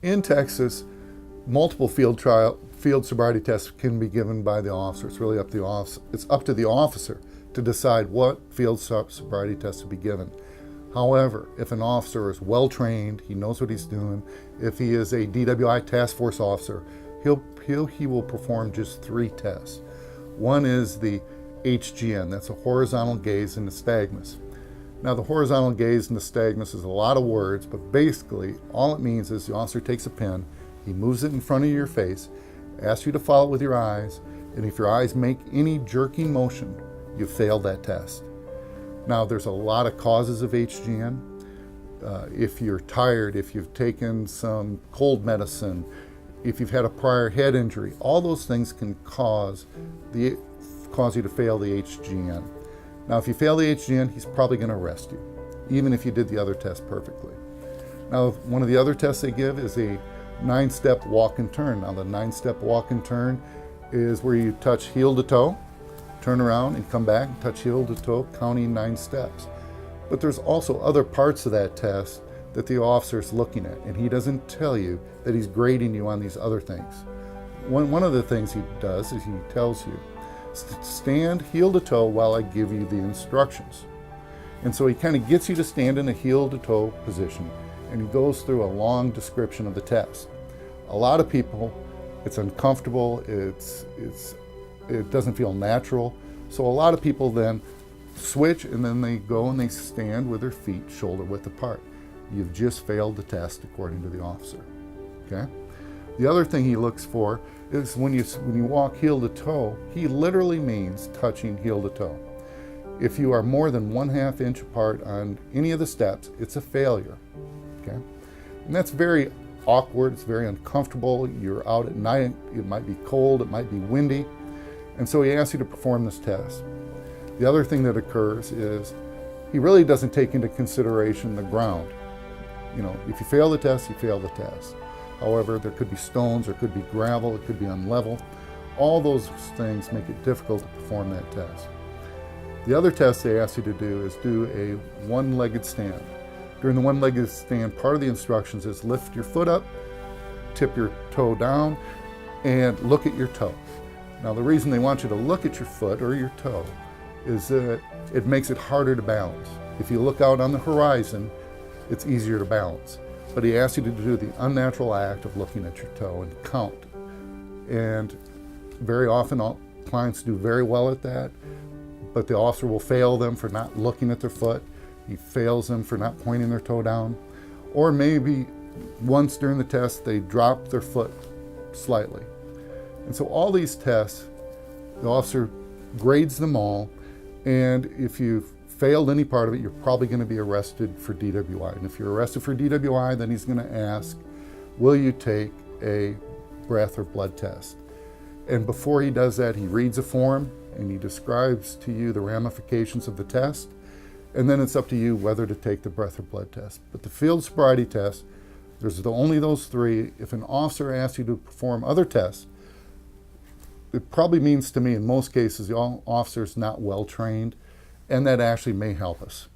In Texas, multiple field sobriety tests can be given by the officer. It's really up to the officer. It's up to the officer to decide what field sobriety test to be given. However, if an officer is well trained, he knows what he's doing. If he is a DWI task force officer, he will perform just 3 tests. One is the HGN, that's a horizontal gaze and nystagmus. Now, the horizontal gaze and nystagmus is a lot of words, but basically all it means is the officer takes a pen, he moves it in front of your face, asks you to follow it with your eyes, and if your eyes make any jerking motion, you failed that test. Now, there's a lot of causes of HGN. If you're tired, if you've taken some cold medicine, if you've had a prior head injury, all those things can cause you to fail the HGN. Now, if you fail the HGN, he's probably going to arrest you, even if you did the other test perfectly. Now, one of the other tests they give is a 9-step walk and turn. Now, the 9-step walk and turn is where you touch heel to toe, turn around and come back and touch heel to toe, counting 9 steps. But there's also other parts of that test that the officer is looking at, and he doesn't tell you that he's grading you on these other things. One of the things he does is he tells you, stand heel to toe while I give you the instructions. And so he kind of gets you to stand in a heel to toe position, and he goes through a long description of the test. A lot of people, it's uncomfortable, it doesn't feel natural. So a lot of people then switch, and then they go and they stand with their feet shoulder width apart. You've just failed the test according to the officer, okay? The other thing he looks for is when you walk heel to toe, he literally means touching heel to toe. If you are more than 1/2 inch apart on any of the steps, it's a failure, okay? And that's very awkward, it's very uncomfortable. You're out at night, it might be cold, it might be windy, and so he asks you to perform this test. The other thing that occurs is he really doesn't take into consideration the ground. You know, if you fail the test, you fail the test. However, there could be stones, there could be gravel, it could be unlevel. All those things make it difficult to perform that test. The other test they ask you to do is do a one-legged stand. During the one-legged stand, part of the instructions is lift your foot up, tip your toe down, and look at your toe. Now, the reason they want you to look at your foot or your toe is that it makes it harder to balance. If you look out on the horizon, it's easier to balance. But he asks you to do the unnatural act of looking at your toe and count. And very often, clients do very well at that, but the officer will fail them for not looking at their foot. He fails them for not pointing their toe down. Or maybe once during the test, they drop their foot slightly. And so all these tests, the officer grades them all, and if you've failed any part of it, you're probably going to be arrested for DWI. And if you're arrested for DWI, then he's going to ask, will you take a breath or blood test? And before he does that, he reads a form and he describes to you the ramifications of the test. And then it's up to you whether to take the breath or blood test. But the field sobriety test, there's only those 3. If an officer asks you to perform other tests, it probably means to me in most cases the officer is not well trained, and that actually may help us.